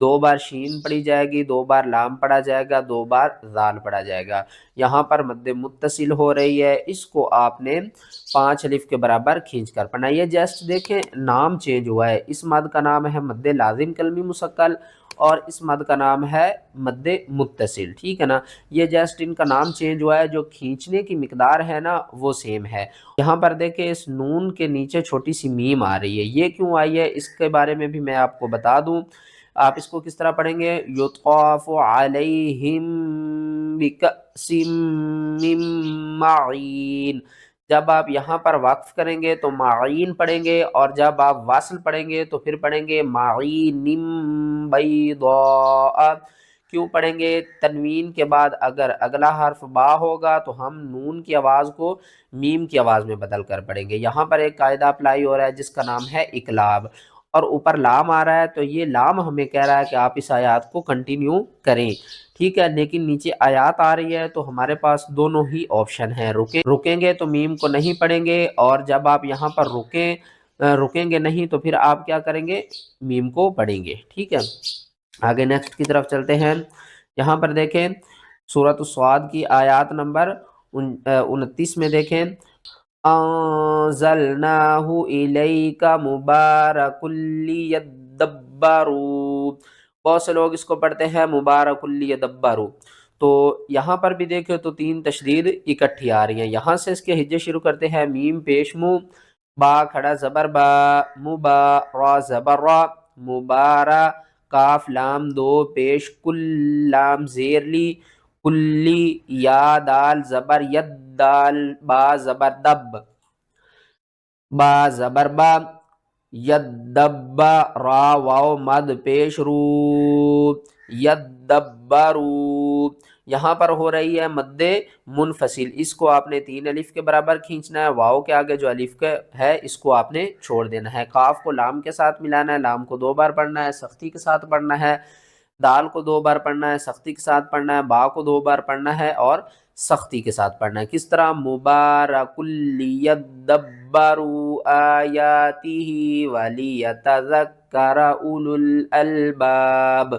دو بار شین پڑھی جائے گی، دو بار لام پڑھا جائے گا، دو بار ذال پڑھا جائے گا۔ یہاں پر مد متصل ہو رہی ہے، اس کو آپ نے 5 الف کے برابر کھینچ کر پڑھنا ہے۔ یہ جسٹ دیکھیں نام چینج ہوا ہے، اس مد کا نام ہے مد لازم کلمی مثقل اور اس مد کا نام ہے مد متصل، ٹھیک ہے نا۔ یہ جسٹ ان کا نام چینج ہوا ہے، جو کھینچنے کی مقدار ہے نا وہ سیم ہے۔ یہاں پر دیکھیں اس نون کے نیچے چھوٹی سی میم آ رہی ہے، یہ کیوں آئی ہے اس کے بارے میں بھی میں آپ کو بتا دوں۔ آپ اس کو کس طرح پڑھیں گے؟ یطاف علیہم بکأس من معین۔ جب آپ یہاں پر وقف کریں گے تو معین پڑھیں گے، اور جب آپ واصل پڑھیں گے تو پھر پڑھیں گے معین بیضاء۔ کیوں پڑھیں گے؟ تنوین کے بعد اگر اگلا حرف با ہوگا تو ہم نون کی آواز کو میم کی آواز میں بدل کر پڑھیں گے۔ یہاں پر ایک قاعدہ اپلائی ہو رہا ہے جس کا نام ہے اقلاب، اور اوپر لام آ رہا ہے تو یہ لام ہمیں کہہ رہا ہے کہ آپ اس آیات کو کنٹینیو کریں، ٹھیک ہے۔ لیکن نیچے آیات آ رہی ہے تو ہمارے پاس دونوں ہی آپشن ہیں، رکیں گے تو میم کو نہیں پڑھیں گے، اور جب آپ یہاں پر رکیں گے نہیں تو پھر آپ کیا کریں گے؟ میم کو پڑھیں گے، ٹھیک ہے۔ آگے نیکسٹ کی طرف چلتے ہیں۔ یہاں پر دیکھیں سورۃ الصاد کی آیات نمبر 29 میں دیکھیں انزلناہ الیک مبارک لیدبروا، بہت سے لوگ اس کو پڑھتے ہیں مبارک لیدبروا، تو یہاں پر بھی دیکھیں تو 3 تشدید اکٹھی آ رہی ہیں۔ یہاں سے اس کے ہجے شروع کرتے ہیں، میم پیش مو، با کھڑا زبر با، مبا را زبر را، مبارا کاف لام دو پیش کل لام زیر لی، کلی یا دال زبر ید دال با زبر دب، با زبر با، یدب را واو مد پیش رو، یدبرو۔ یہاں پر ہو رہی ہے مد منفصل، اس کو آپ نے 3 الف کے برابر کھینچنا ہے، واو کے آگے جو الف ہے اس کو آپ نے چھوڑ دینا ہے، کاف کو لام کے ساتھ ملانا ہے، لام کو 2 بار پڑھنا ہے، سختی کے ساتھ پڑھنا ہے، دال کو 2 بار پڑھنا ہے، سختی کے ساتھ پڑھنا ہے، با کو 2 بار پڑھنا ہے اور سختی کے ساتھ پڑھنا ہے۔ کس طرح؟ مبارک لیدبروا آیاتہ ولیتذکر اولو الالباب۔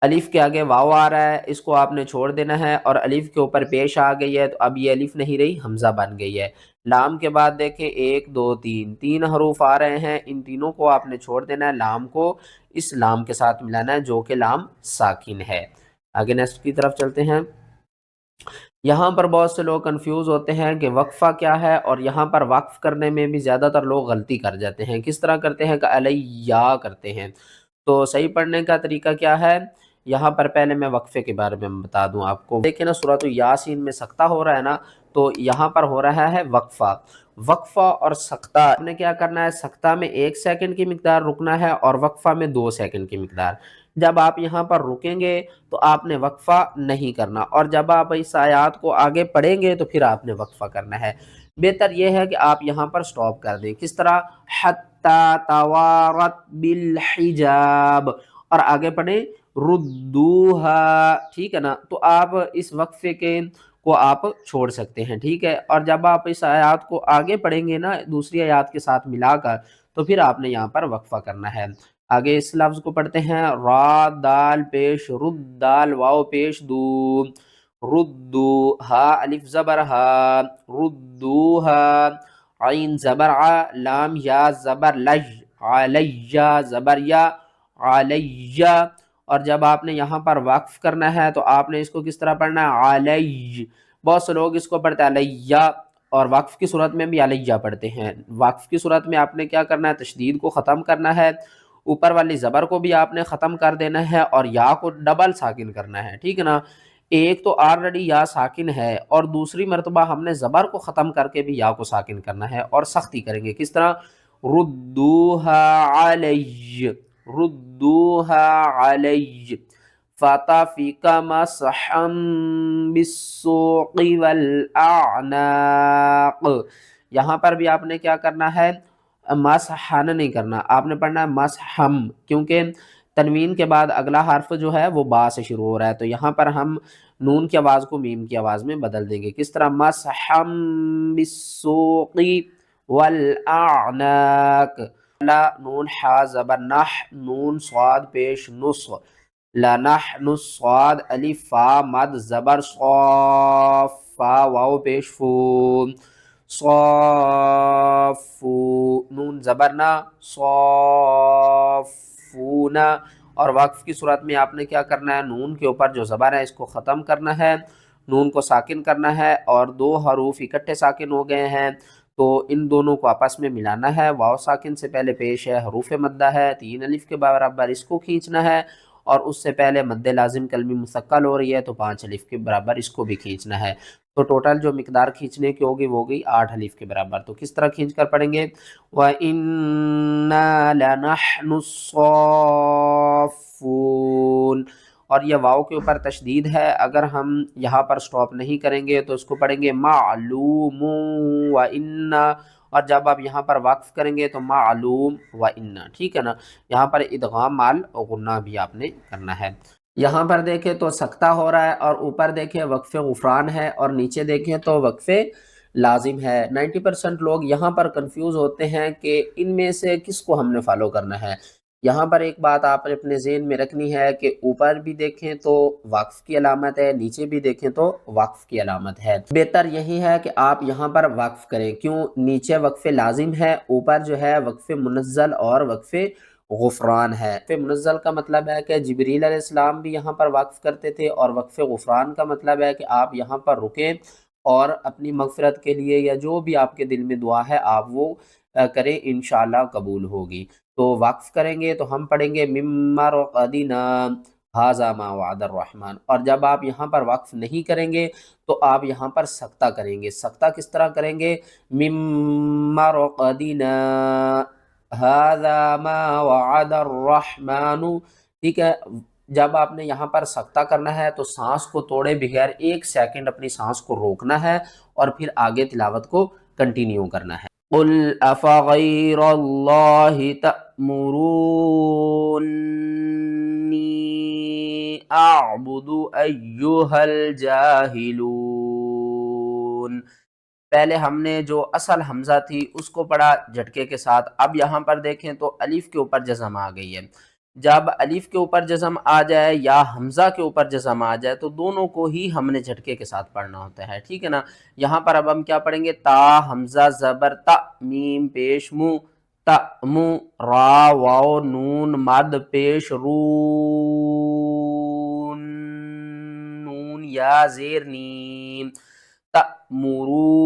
الف کے آگے واو آ رہا ہے، اس کو آپ نے چھوڑ دینا ہے، اور الف کے اوپر پیش آ گئی ہے تو اب یہ الف نہیں رہی، حمزہ بن گئی ہے۔ لام کے بعد دیکھیں 1 2 3 حروف آ رہے ہیں، ان تینوں کو آپ نے چھوڑ دینا ہے، لام کو اس لام کے ساتھ ملانا ہے جو کہ لام ساکن ہے۔ آگے نیکسٹ کی طرف چلتے ہیں۔ یہاں پر بہت سے لوگ کنفیوز ہوتے ہیں کہ وقفہ کیا ہے، اور یہاں پر وقف کرنے میں بھی زیادہ تر لوگ غلطی کر جاتے ہیں۔ کس طرح کرتے ہیں کہ علیہ کرتے ہیں، تو صحیح پڑھنے کا طریقہ کیا ہے؟ یہاں پر پہلے میں وقفے کے بارے میں بتا دوں آپ کو۔ دیکھیں نا سورۃ یاسین میں سکتہ ہو رہا ہے نا، تو یہاں پر ہو رہا ہے وقفہ۔ وقفہ اور سکتہ آپ نے کیا کرنا ہے؟ سکتہ میں 1 سیکنڈ کی مقدار رکنا ہے اور وقفہ میں 2 سیکنڈ کی مقدار۔ جب آپ یہاں پر رکیں گے تو آپ نے وقفہ نہیں کرنا، اور جب آپ اس آیات کو آگے پڑھیں گے تو پھر آپ نے وقفہ کرنا ہے۔ بہتر یہ ہے کہ آپ یہاں پر سٹاپ کر دیں۔ کس طرح؟ حتی توارت بالحجاب، اور آگے پڑھیں ردوہا، ٹھیک ہے نا۔ تو آپ اس وقفے کو آپ چھوڑ سکتے ہیں، ٹھیک ہے۔ اور جب آپ اس آیات کو آگے پڑھیں گے نا دوسری آیات کے ساتھ ملا کر، تو پھر آپ نے یہاں پر وقفہ کرنا ہے۔ آگے اس لفظ کو پڑھتے ہیں، را دال پیش رد دال واو پیش دو، ردو ہا الف زبر ہا، ردوہا، عین زبر ع، لام یا زبر لج، علیہ زبر یا، علیہ۔ اور جب آپ نے یہاں پر وقف کرنا ہے تو آپ نے اس کو کس طرح پڑھنا ہے؟ علیہ۔ بہت سے لوگ اس کو پڑھتے ہیں علیہ، اور وقف کی صورت میں بھی علیہ پڑھتے ہیں۔ وقف کی صورت میں آپ نے کیا کرنا ہے؟ تشدید کو ختم کرنا ہے، اوپر والی زبر کو بھی آپ نے ختم کر دینا ہے، اور یا کو ڈبل ساکن کرنا ہے، ٹھیک ہے نا۔ ایک تو آلریڈی یا ساکن ہے، اور دوسری مرتبہ ہم نے زبر کو ختم کر کے بھی یا کو ساکن کرنا ہے، اور سختی کریں گے۔ کس طرح؟ ردوہا علیہ، ردوہا علیہ، فطفق مسحا بالسوق والاعناق۔ یہاں پر بھی آپ نے کیا کرنا ہے؟ مسحن نہیں کرنا، آپ نے پڑھنا ہے مسحم، کیونکہ تنوین کے بعد اگلا حرف جو ہے وہ با سے شروع ہو رہا ہے، تو یہاں پر ہم نون کی آواز کو میم کی آواز میں بدل دیں گے۔ کس طرح؟ مسحم بالسوق والاعناق، لا نون ہا زبر نح نون صاد پیش نص لنحن الصاد الف فا مد زبر صاف فا واو پیش فو صافو نون زبر نا صافونا اور وقف کی صورت میں آپ نے کیا کرنا ہے نون کے اوپر جو زبر ہے اس کو ختم کرنا ہے نون کو ساکن کرنا ہے اور دو حروف اکٹھے ساکن ہو گئے ہیں تو ان دونوں کو آپس میں ملانا ہے واو ساکن سے پہلے پیش ہے حروف مدہ ہے 3 الف کے برابر اس کو کھینچنا ہے اور اس سے پہلے مد لازم کلمی مثقل ہو رہی ہے تو 5 الف کے برابر اس کو بھی کھینچنا ہے تو ٹوٹل جو مقدار کھینچنے کی ہوگی وہ ہوگی 8 الف کے برابر تو کس طرح کھینچ کر پڑھیں گے وَإِنَّا لَنَحْنُ الصَّافُّونَ اور یہ واو کے اوپر تشدید ہے اگر ہم یہاں پر سٹاپ نہیں کریں گے تو اس کو پڑھیں گے معلوم وَإِنَّا اور جب آپ یہاں پر وقف کریں گے تو معلوم وَإِنَّا ٹھیک ہے نا یہاں پر ادغام مال غنہ بھی آپ نے کرنا ہے یہاں پر دیکھیں تو سکتہ ہو رہا ہے اور اوپر دیکھیں وقف غفران ہے اور نیچے دیکھیں تو وقف لازم ہے 90% لوگ یہاں پر کنفیوز ہوتے ہیں کہ ان میں سے کس کو ہم نے فالو کرنا ہے یہاں پر ایک بات آپ اپنے ذہن میں رکھنی ہے کہ اوپر بھی دیکھیں تو وقف کی علامت ہے نیچے بھی دیکھیں تو وقف کی علامت ہے بہتر یہی ہے کہ آپ یہاں پر وقف کریں کیوں نیچے وقف لازم ہے اوپر جو ہے وقف منزل اور وقف غفران ہے وقف منزل کا مطلب ہے کہ جبریل علیہ السلام بھی یہاں پر وقف کرتے تھے اور وقف غفران کا مطلب ہے کہ آپ یہاں پر رکیں اور اپنی مغفرت کے لیے یا جو بھی آپ کے دل میں دعا ہے آپ وہ کریں انشاءاللہ قبول ہوگی تو وقف کریں گے تو ہم پڑھیں گے مما رقدنا ھذا ما وعد الرحمن اور جب آپ یہاں پر وقف نہیں کریں گے تو آپ یہاں پر سکتہ کریں گے سکتہ کس طرح کریں گے مما رقدنا ھذا ما وعد الرحمن ٹھیک ہے جب آپ نے یہاں پر سکتہ کرنا ہے تو سانس کو توڑے بغیر 1 سیکنڈ اپنی سانس کو روکنا ہے اور پھر آگے تلاوت کو کنٹینیو کرنا ہے قل افغیر اللہ تأمرونی اعبد ایہا الجاہلون پہلے ہم نے جو اصل حمزہ تھی اس کو پڑھا جھٹکے کے ساتھ اب یہاں پر دیکھیں تو الف کے اوپر جزم آ گئی ہے جب الف کے اوپر جزم آ جائے یا حمزہ کے اوپر جزم آ جائے تو دونوں کو ہی ہم نے جھٹکے کے ساتھ پڑھنا ہوتا ہے ٹھیک ہے نا یہاں پر اب ہم کیا پڑھیں گے تا حمزہ زبر تا میم پیش مو تا مو را واو نون مد پیش رون نون یا زیر نیم تأمرونی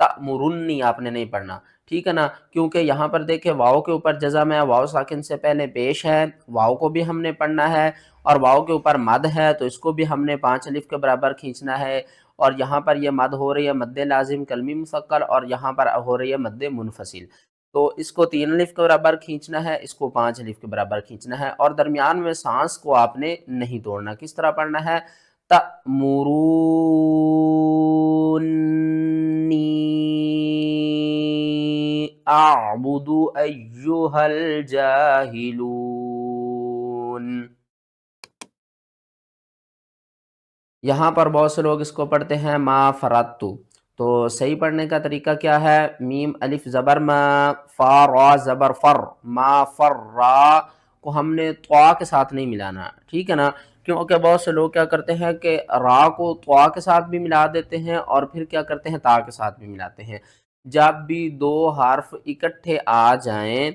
تأمرونی آپ نے نہیں پڑھنا ٹھیک ہے نا کیونکہ یہاں پر دیکھیں واو کے اوپر جزم ہے واو ساکن سے پہلے پیش ہے واو کو بھی ہم نے پڑھنا ہے اور واو کے اوپر مد ہے تو اس کو بھی ہم نے 5 الف کے برابر کھینچنا ہے اور یہاں پر یہ مد ہو رہی ہے مد لازم کلمی مثقل اور یہاں پر ہو رہی ہے مد منفصل تو اس کو 3 الف کے برابر کھینچنا ہے اس کو 5 الف کے برابر کھینچنا ہے اور درمیان میں سانس کو آپ نے نہیں توڑنا کس طرح پڑھنا ہے تأمرونی اعبد ایہا الجاہلون یہاں پر بہت سے لوگ اس کو پڑھتے ہیں ما فراتو تو صحیح پڑھنے کا طریقہ کیا ہے میم الف زبر ما فا را زبر فر ما فر را کو ہم نے طوا کے ساتھ نہیں ملانا ٹھیک ہے نا کیونکہ بہت سے لوگ کیا کرتے ہیں کہ را کو طوا کے ساتھ بھی ملا دیتے ہیں اور پھر کیا کرتے ہیں تا کے ساتھ بھی ملاتے ہیں جب بھی 2 حرف اکٹھے آ جائیں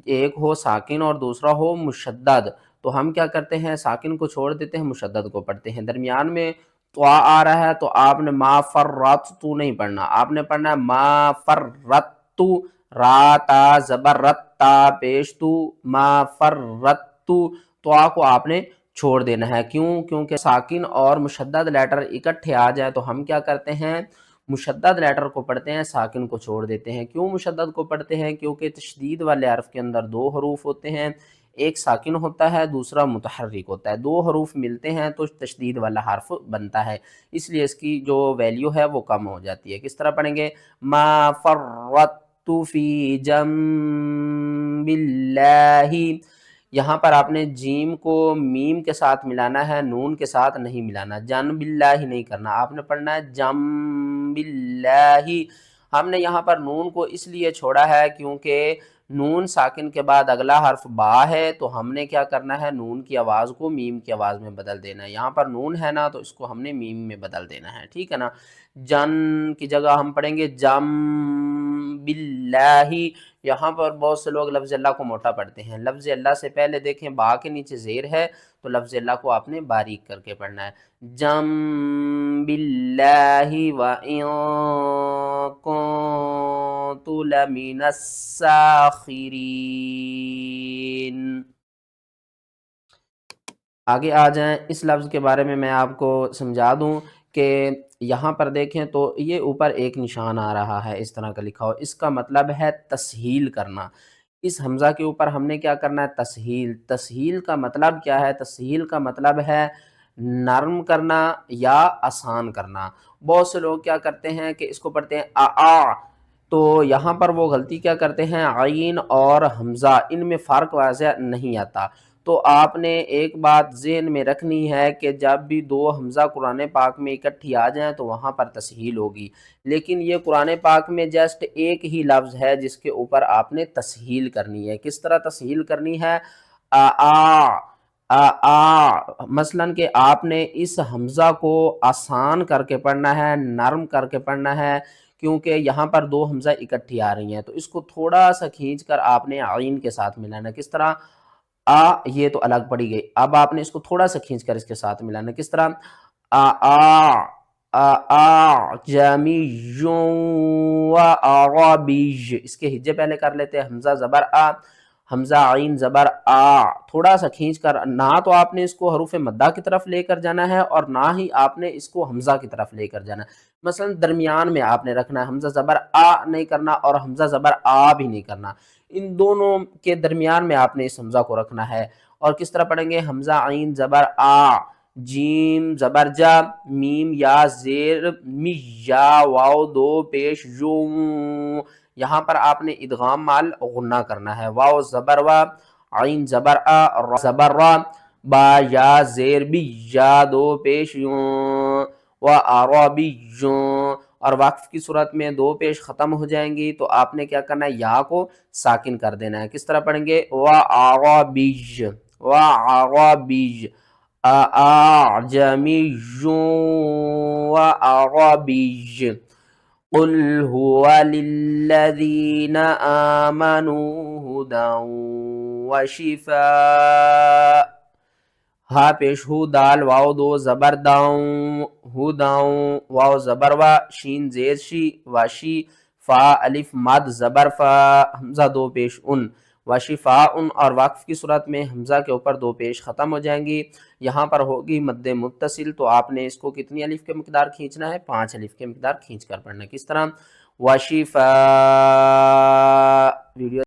ایک ہو ساکن اور دوسرا ہو مشدد تو ہم کیا کرتے ہیں ساکن کو چھوڑ دیتے ہیں مشدد کو پڑھتے ہیں درمیان میں طوا آ رہا ہے تو آپ نے ما فرطو نہیں پڑھنا آپ نے پڑھنا ہے ما فرطو را تا زبر رت تا پیش تو ما فرطو طوا کو آپ نے چھوڑ دینا ہے کیونکہ ساکن اور مشدد لیٹر اکٹھے آ جائے تو ہم کیا کرتے ہیں مشدد لیٹر کو پڑھتے ہیں ساکن کو چھوڑ دیتے ہیں کیوں مشدد کو پڑھتے ہیں کیونکہ تشدید والے حرف کے اندر 2 حروف ہوتے ہیں ایک ساکن ہوتا ہے دوسرا متحرک ہوتا ہے 2 حروف ملتے ہیں تو تشدید والا حرف بنتا ہے اس لیے اس کی جو ویلیو ہے وہ کم ہو جاتی ہے کس طرح پڑھیں گے ما فرطت فی جنب اللہ یہاں پر آپ نے جیم کو میم کے ساتھ ملانا ہے نون کے ساتھ نہیں ملانا جنب اللہ نہیں کرنا آپ نے پڑھنا ہے جنب اللہ ہم نے یہاں پر نون کو اس لیے چھوڑا ہے کیونکہ نون ساکن کے بعد اگلا حرف با ہے، تو ہم نے کیا کرنا ہے، نون کی آواز کو میم کی آواز میں بدل دینا ہے۔ یہاں پر نون ہے نا تو اس کو ہم نے میم میں بدل دینا ہے، ٹھیک ہے نا۔ جن کی جگہ ہم پڑھیں گے جم باللہ۔ یہاں پر بہت سے لوگ لفظ اللہ کو موٹا پڑھتے ہیں، لفظ اللہ سے پہلے دیکھیں با کے نیچے زیر ہے تو لفظ اللہ کو آپ نے باریک کر کے پڑھنا ہے۔ جم باللہ وَإِن كُنتُ لَمِنَ السَّاخِرِينَ۔ آگے آ جائیں، اس لفظ کے بارے میں میں آپ کو سمجھا دوں کہ یہاں پر دیکھیں تو یہ اوپر ایک نشان آ رہا ہے، اس طرح کا لکھا ہو، اس کا مطلب ہے تسہیل کرنا۔ اس حمزہ کے اوپر ہم نے کیا کرنا ہے، تسہیل۔ تسہیل کا مطلب کیا ہے، تسہیل کا مطلب ہے نرم کرنا یا آسان کرنا۔ بہت سے لوگ کیا کرتے ہیں کہ اس کو پڑھتے ہیں آ، تو یہاں پر وہ غلطی کیا کرتے ہیں، عین اور حمزہ ان میں فرق واضح نہیں آتا۔ تو آپ نے ایک بات ذہن میں رکھنی ہے کہ جب بھی دو حمزہ قرآن پاک میں اکٹھی آ جائیں تو وہاں پر تسہیل ہوگی، لیکن یہ قرآن پاک میں جسٹ ایک ہی لفظ ہے جس کے اوپر آپ نے تسہیل کرنی ہے۔ کس طرح تسہیل کرنی ہے، مثلاً کہ آپ نے اس حمزہ کو آسان کر کے پڑھنا ہے، نرم کر کے پڑھنا ہے، کیونکہ یہاں پر دو حمزہ اکٹھی آ رہی ہیں تو اس کو تھوڑا سا کھینچ کر آپ نے عین کے ساتھ ملانا ہے۔ کس طرح، یہ تو الگ پڑی گئی، اب آپ نے اس کو تھوڑا سا کھینچ کر اس کے ساتھ ملانا ہے۔ کس طرح، اعجمی و عربی، اس کے ہجے پہلے کر لیتے ہیں، حمزہ زبر حمزہ عین زبر تھوڑا سا کھینچ کر، نہ تو آپ نے اس کو حروف مدہ کی طرف لے کر جانا ہے اور نہ ہی آپ نے اس کو حمزہ کی طرف لے کر جانا ہے، مثلا درمیان میں آپ نے رکھنا ہے، حمزہ زبر نہیں کرنا اور حمزہ زبر بھی نہیں کرنا، ان دونوں کے درمیان میں آپ نے اس حمزہ کو رکھنا ہے۔ اور کس طرح پڑھیں گے، حمزہ عین زبر جیم زبر جا، میم یا زیر می، یا واو دو پیش یوں، یہاں پر آپ نے ادغام مال غنہ کرنا ہے، واو زبر وا، عین زبر را زبر را، با یا زیر بی، یا دو پیش یوں، و عربی یوں، اور وقف کی صورت میں دو پیش ختم ہو جائیں گی تو آپ نے کیا کرنا ہے، یا کو ساکن کر دینا ہے۔ کس طرح پڑھیں گے، وعربی وعربی، اعجمی وعربی، قل هو للذین آمنوا هدى وشفاء، ہا پیش ہو دال واو دو زبر داؤں، ہو داؤں واو زبر وا، شین زیر شی، واشی، فا الف مد زبر فا، حمزہ دو پیش ان، وشفاء ان، اور وقف کی صورت میں حمزہ کے اوپر دو پیش ختم ہو جائیں گی، یہاں پر ہوگی مد متصل، تو آپ نے اس کو کتنی الف کے مقدار کھینچنا ہے، 5 الف کے مقدار کھینچ کر پڑھنا ہے۔ کس طرح، وشفاء، ویڈیو